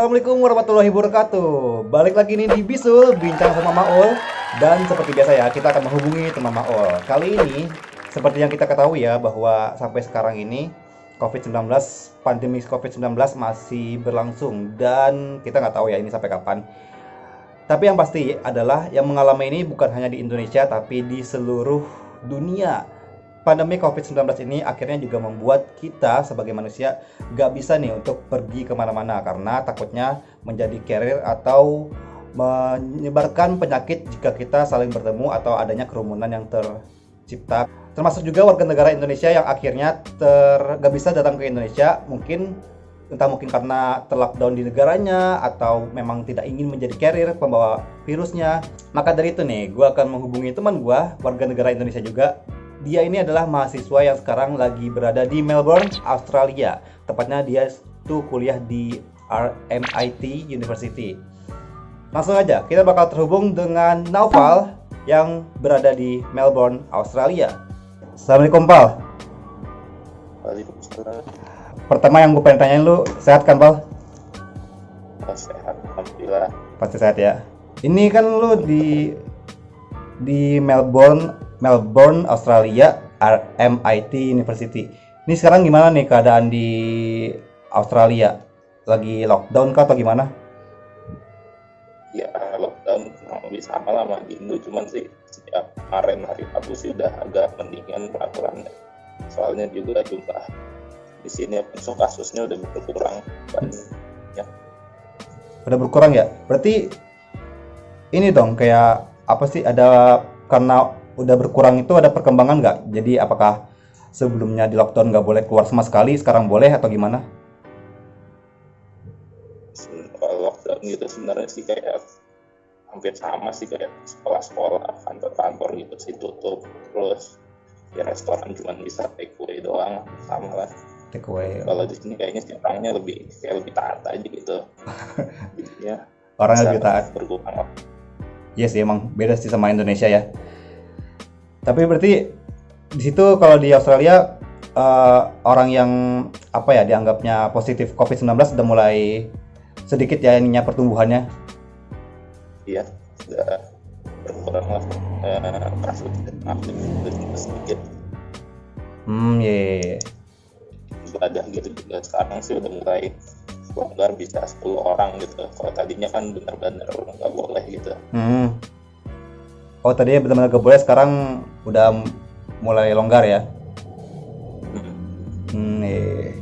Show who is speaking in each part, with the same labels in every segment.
Speaker 1: Assalamualaikum warahmatullahi wabarakatuh. Balik lagi nih di Bisul, bincang sama Maul. Dan seperti biasa ya, kita akan menghubungi teman Maul. Kali ini, seperti yang kita ketahui ya, bahwa sampai sekarang ini COVID-19, pandemi COVID-19 masih berlangsung. Dan kita nggak tahu ya ini sampai kapan. Tapi yang pasti adalah yang mengalami ini bukan hanya di Indonesia, tapi di seluruh dunia. Pandemi COVID-19 ini akhirnya juga membuat kita sebagai manusia gak bisa nih untuk pergi kemana-mana karena takutnya menjadi carrier atau menyebarkan penyakit jika kita saling bertemu atau adanya kerumunan yang tercipta. Termasuk juga warga negara Indonesia yang akhirnya gak bisa datang ke Indonesia, entah mungkin karena terlockdown di negaranya atau memang tidak ingin menjadi carrier pembawa virusnya. Maka dari itu nih, gue akan menghubungi teman gue, warga negara Indonesia juga. Dia ini adalah mahasiswa yang sekarang lagi berada di Melbourne, Australia. Tepatnya dia tuh kuliah di RMIT University. Langsung aja, kita bakal terhubung dengan Naufal yang berada di Melbourne, Australia. Assalamualaikum, Pal.
Speaker 2: Waalaikumsalam.
Speaker 1: Pertama yang gue pengen tanyain lu, sehat kan, Pal?
Speaker 2: Sehat, alhamdulillah.
Speaker 1: Pasti sehat ya. Ini kan lu di Melbourne, Australia, RMIT University. Ini sekarang gimana nih keadaan di Australia? Lagi lockdown kah atau gimana?
Speaker 2: Ya, lockdown kurang lebih sama lah sama di Indo, cuman sih setiap kemarin hari Rabu sih udah agak mendingan peraturannya. Soalnya juga jumlah di sini kasusnya udah berkurang banyak.
Speaker 1: Udah berkurang ya? Berarti ini dong kayak apa sih, ada karena udah berkurang itu ada perkembangan nggak? Jadi apakah sebelumnya di lockdown nggak boleh keluar sama sekali, sekarang boleh atau gimana?
Speaker 2: Kalau lockdown gitu sebenarnya sih kayak hampir sama sih, kayak sekolah-sekolah, kantor-kantor gitu sih tutup. Terus ya restoran cuma bisa take away doang, sama lah.
Speaker 1: Take away.
Speaker 2: Kalau di sini kayaknya sih orangnya lebih taat aja gitu. Jadinya
Speaker 1: Orang lebih taat.
Speaker 2: Berkurang.
Speaker 1: Iya sih, emang beda sih sama Indonesia ya. Tapi berarti di situ kalau di Australia orang yang apa ya dianggapnya positif COVID-19 udah mulai sedikit ya ininya pertumbuhannya.
Speaker 2: Iya, sudah berkurang lah kasus aktif itu sedikit.
Speaker 1: Iya.
Speaker 2: Ibadah gitu juga sekarang sih udah mulai longgar, bisa 10 orang gitu. Kalau tadinya kan benar-benar nggak boleh gitu.
Speaker 1: Oh, tadinya benar-benar gak boleh, sekarang udah mulai longgar ya. Iya.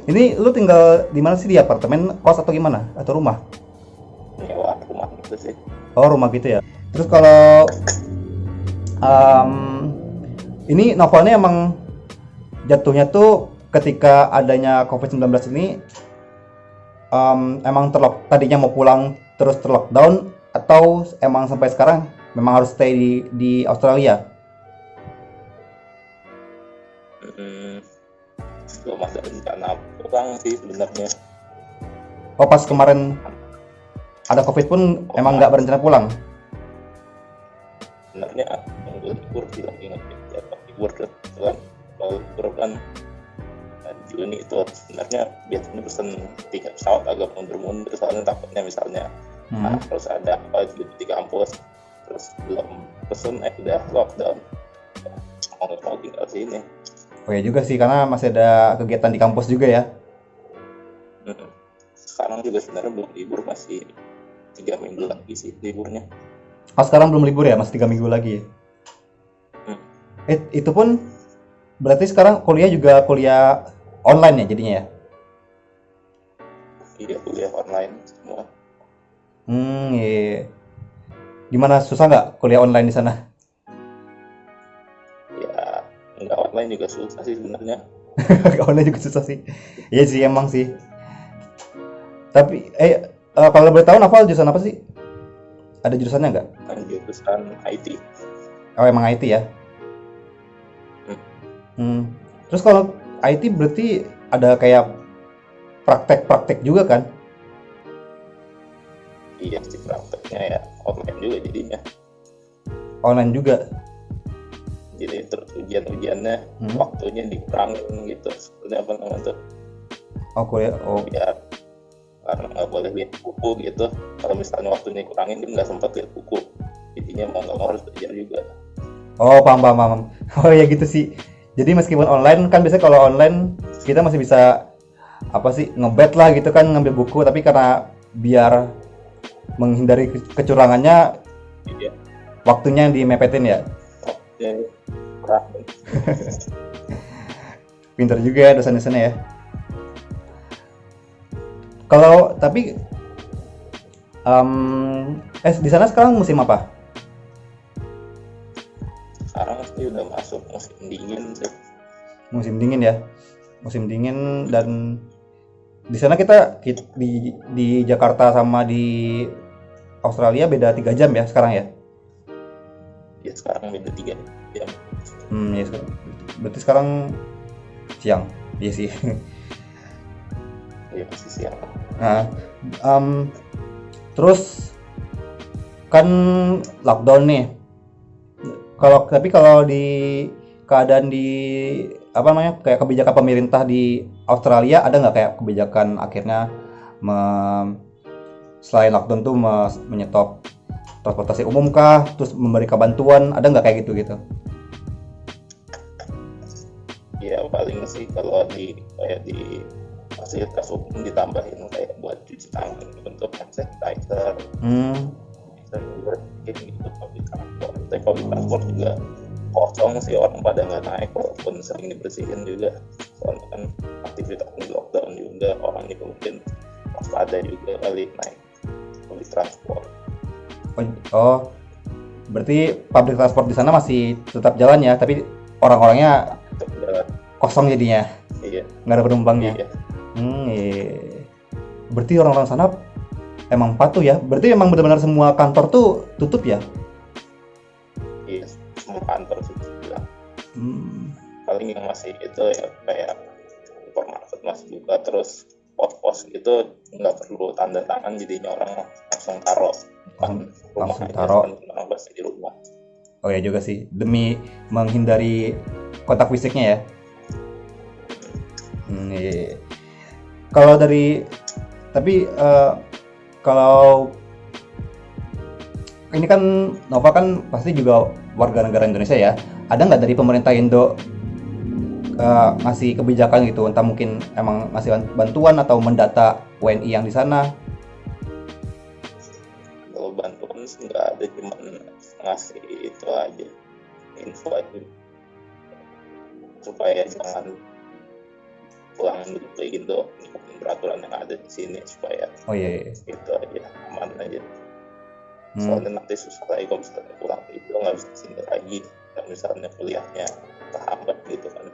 Speaker 1: Ini lu tinggal di mana sih, di apartemen, kos atau gimana? Atau rumah?
Speaker 2: Nyewa rumah gitu sih.
Speaker 1: Oh, rumah gitu ya. Terus kalau ini novelnya emang jatuhnya tuh ketika adanya COVID-19 ini emang tadinya mau pulang terus terlockdown atau emang sampai sekarang memang harus stay di Australia?
Speaker 2: Belum ada rencana pulang sih sebenarnya.
Speaker 1: Oh, pas kemarin ada COVID pun emang nggak berencana pulang?
Speaker 2: Sebenarnya nunggu libur sih, lagi ngejar libur kan. Kalau libur kan Juni itu sebenarnya biasanya pesen tiket pesawat agak mundur-mundur, soalnya takutnya misalnya harus ada apa di kampus terus belum pesen udah lockdown, mau tinggal sini.
Speaker 1: Oh ya juga sih, karena masih ada kegiatan di kampus juga ya.
Speaker 2: Sekarang juga sebenarnya belum libur, masih 3 minggu lagi sih liburnya.
Speaker 1: Oh, sekarang belum libur ya, masih 3 minggu lagi ya? Itu pun berarti sekarang kuliah juga kuliah online ya jadinya ya?
Speaker 2: Iya, kuliah online semua.
Speaker 1: Iya. Gimana, susah nggak kuliah online di sana?
Speaker 2: Ya, nggak online juga susah sih sebenarnya.
Speaker 1: Online juga susah sih. Iya sih, emang sih. Tapi kalau boleh tahu Naufal jurusan apa sih? Ada jurusannya nggak?
Speaker 2: Kan jurusan IT.
Speaker 1: Oh, emang IT ya? Terus kalau IT berarti ada kayak praktek-praktek juga kan?
Speaker 2: Iya sih, prakteknya ya online juga jadinya.
Speaker 1: Online juga?
Speaker 2: Jadi terus ujiannya waktunya dikurangin gitu. Sebenarnya apa namanya tuh?
Speaker 1: Oh, kuliah. Oh.
Speaker 2: Biar karena nggak boleh lihat buku gitu. Kalau misalnya waktunya kurangin dia nggak sempat lihat buku, jadinya mau nggak mau harus belajar juga.
Speaker 1: Oh, paham, paham, paham. Oh ya gitu sih. Jadi meskipun online kan biasanya kalau online kita masih bisa apa sih ngebet lah gitu kan ngambil buku, tapi karena biar menghindari kecurangannya
Speaker 2: Iya,
Speaker 1: waktunya yang dimepetin ya.
Speaker 2: ya, kurang.
Speaker 1: Pinter juga ya dosen-dosennya ya. Kalau tapi di sana sekarang musim apa?
Speaker 2: Sekarang sih udah masuk musim dingin sih.
Speaker 1: Musim dingin ya. Musim dingin dan di sana di Jakarta sama di Australia beda 3 jam ya sekarang ya.
Speaker 2: Ya sekarang beda 3 jam.
Speaker 1: Ya, berarti sekarang siang. Iya sih.
Speaker 2: Ya masih siang.
Speaker 1: Nah, terus kan lockdown nih. Kalau di keadaan di apa namanya kayak kebijakan pemerintah di Australia ada nggak kayak kebijakan akhirnya selain lockdown tuh menyetop transportasi umum kah, terus memberikan bantuan, ada nggak kayak gitu?
Speaker 2: Ya paling sih kalau kayak di fasilitas umum ditambahin kayak buat cuci tangan bentuk hand sanitizer, bisa juga bikin gitu public transport. Tapi public transport juga kosong sih, orang pada nggak naik walaupun sering dibersihin juga. Soalnya kan aktivitas di lockdown juga, orang juga mungkin waspada juga kali naik public transport.
Speaker 1: Oh, berarti public transport di sana masih tetap jalan ya, tapi orang-orangnya
Speaker 2: Tetap jalan.
Speaker 1: kosong jadinya,
Speaker 2: Iya,
Speaker 1: nggak ada penumpangnya.
Speaker 2: iya,
Speaker 1: Iya. Berarti orang-orang sana emang patuh ya. Berarti emang benar-benar semua kantor tuh tutup ya?
Speaker 2: iya, semua kantor sih bilang.
Speaker 1: Hmm.
Speaker 2: Paling yang masih itu ya kayak supermarket masih buka, terus pos-pos gitu nggak perlu tanda tangan, jadinya orang langsung taruh kan rumah
Speaker 1: Langsung
Speaker 2: aja,
Speaker 1: taruh.
Speaker 2: kan orang pasti di rumah.
Speaker 1: Oh ya juga sih, demi menghindari kontak fisiknya ya. Iya. Kalau tapi kalau ini kan Nova kan pasti juga warga negara Indonesia ya. Ada nggak dari pemerintah Indo ngasih kebijakan gitu, entah mungkin emang ngasih bantuan atau mendata WNI yang di sana?
Speaker 2: Kalau bantuan sih nggak ada, cuman ngasih itu aja, info aja supaya jangan pulang dulu kayak gitu, ikutin peraturan yang ada di sini supaya
Speaker 1: Oh iya.
Speaker 2: itu aja aman aja. Soalnya nanti susah lagi kalau misalnya pulang itu nggak bisa kesini lagi, dan misalnya kuliahnya terhambat gitu kan.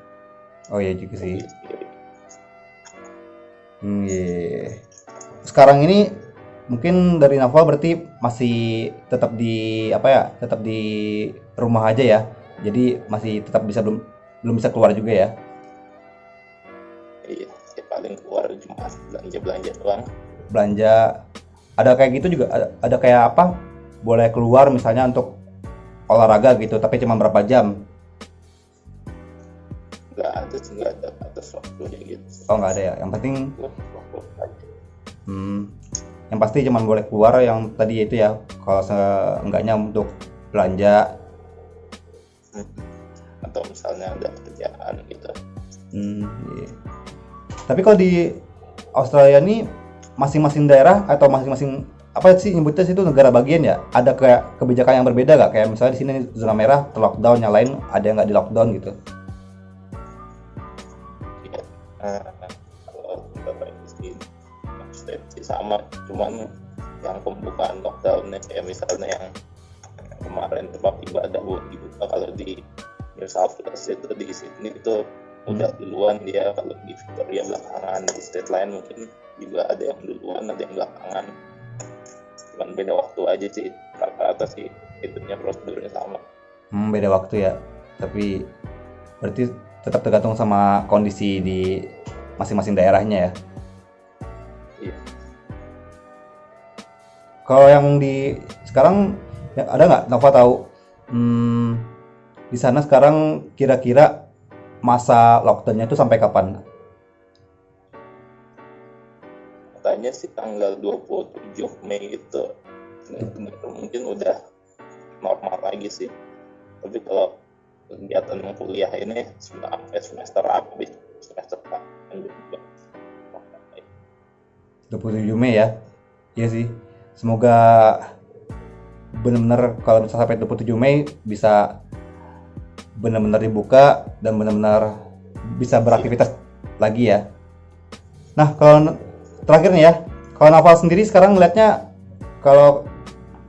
Speaker 1: Oh iya juga sih.
Speaker 2: Sendiri.
Speaker 1: Iya. Sekarang ini mungkin dari Nova berarti masih tetap di apa ya? Tetap di rumah aja ya. Jadi masih tetap belum bisa keluar juga ya.
Speaker 2: Iya, ya paling keluar cuma belanja doang.
Speaker 1: Belanja ada kayak gitu juga ada kayak apa? Boleh keluar misalnya untuk olahraga gitu, tapi cuma berapa jam?
Speaker 2: Nggak ada sih, nggak ada batas waktunya gitu.
Speaker 1: Oh nggak ada ya. Yang penting
Speaker 2: Waktu aja.
Speaker 1: yang pasti cuma boleh keluar yang tadi itu ya. Kalau seenggaknya untuk belanja.
Speaker 2: Atau misalnya ada kerjaan gitu.
Speaker 1: Iya. Tapi kalau di Australia ini masing-masing daerah atau masing-masing apa sih nyebutnya itu negara bagian ya? Ada kayak kebijakan yang berbeda nggak? Kayak misalnya di sini zona merah lockdown, yang lain ada yang nggak di lockdown gitu.
Speaker 2: Iya. Kalau beberapa industri sih sama, cuman yang pembukaan lockdownnya kayak misalnya yang kemarin tempat ibadah dibuka, kalau di New South Wales itu di Sydney itu udah duluan dia, kalau di Victoria belakangan, di state lain mungkin juga ada yang duluan ada yang belakangan, cuman beda waktu aja sih, rata-rata sih itunya prosedurnya sama.
Speaker 1: Beda waktu ya, tapi berarti tetap tergantung sama kondisi di masing-masing daerahnya ya.
Speaker 2: Iya.
Speaker 1: Kalau yang di sekarang ya, ada nggak Nova tahu di sana sekarang kira-kira masa lockdownnya itu sampai kapan?
Speaker 2: Katanya kedepannya sih tanggal 27 Mei itu mungkin udah normal lagi sih. Tapi kalau kegiatan kuliah ini sudah sampai semester habis, semester depan juga.
Speaker 1: 27 Mei ya. Iya sih. Semoga benar-benar kalau misalnya sampai 27 Mei bisa benar-benar dibuka dan benar-benar bisa beraktivitas lagi ya. Nah, kalau terakhir nih ya, kalau Naval sendiri sekarang ngeliatnya kalau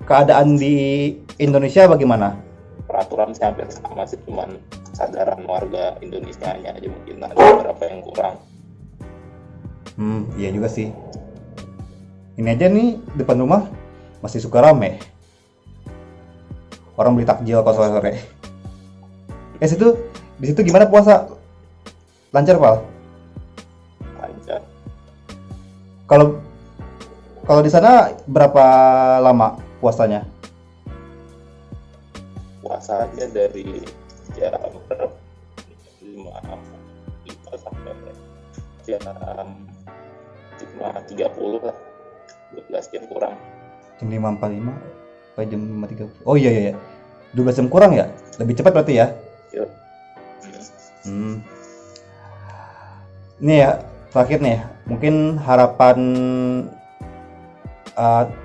Speaker 1: keadaan di Indonesia bagaimana?
Speaker 2: Peraturan sih hampir sama sih, cuman kesadaran warga Indonesianya aja mungkin ada beberapa yang kurang.
Speaker 1: Iya juga sih. Ini aja nih depan rumah masih suka rame. Orang beli takjil kalau sore-sore. Di situ gimana puasa? Lancar, Pal?
Speaker 2: Lancar.
Speaker 1: Kalau di sana berapa lama puasanya?
Speaker 2: Puasa aja dari jam 5 sampai jam 5.30 lah, 12 jam kurang.
Speaker 1: Jam 5.45 sampai jam 5.30. Oh iya, 12 jam kurang ya? Lebih cepat berarti ya?
Speaker 2: Yuk.
Speaker 1: Ini ya, terakhir nih, mungkin harapan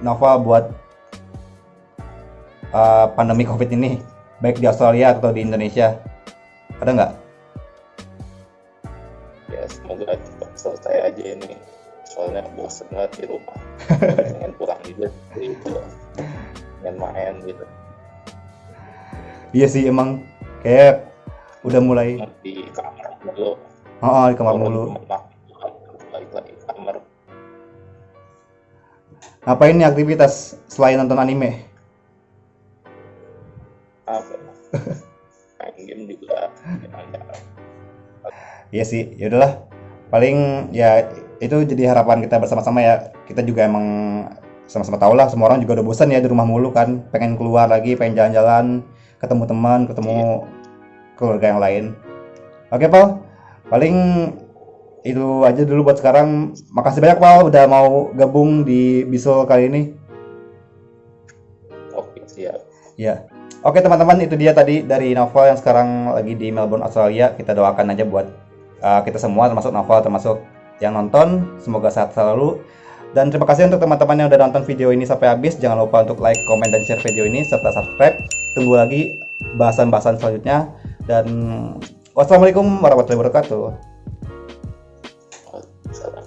Speaker 1: Nova buat pandemi COVID ini, baik di Australia atau di Indonesia, ada nggak?
Speaker 2: Ya semoga cepat selesai aja ini, soalnya bosan banget di rumah. Pengen pulang juga itu, pengen main gitu.
Speaker 1: Iya sih, emang kayak udah mulai
Speaker 2: Di kamar dulu.
Speaker 1: di kamar mulu.
Speaker 2: Balik lagi ke kamar.
Speaker 1: Ngapain nih aktivitas selain nonton anime?
Speaker 2: Apa? Main game juga.
Speaker 1: Iya sih, ya udahlah. Paling ya itu jadi harapan kita bersama-sama ya. Kita juga emang sama-sama tahu lah, semua orang juga udah bosan ya di rumah mulu kan. Pengen keluar lagi, pengen jalan-jalan, ketemu teman, ketemu keluarga yang lain. Oke, Pal. Paling itu aja dulu buat sekarang. Makasih banyak, Pal, udah mau gabung di Bisul kali ini.
Speaker 2: Oke, siap.
Speaker 1: Ya. Oke, teman-teman, itu dia tadi dari Novel yang sekarang lagi di Melbourne, Australia. Kita doakan aja buat kita semua, termasuk Novel, termasuk yang nonton. Semoga sehat selalu. Dan terima kasih untuk teman-teman yang udah nonton video ini sampai habis. Jangan lupa untuk like, komen, dan share video ini, serta subscribe. Tunggu lagi bahasan-bahasan selanjutnya. Dan wassalamualaikum warahmatullahi wabarakatuh.
Speaker 2: Salam.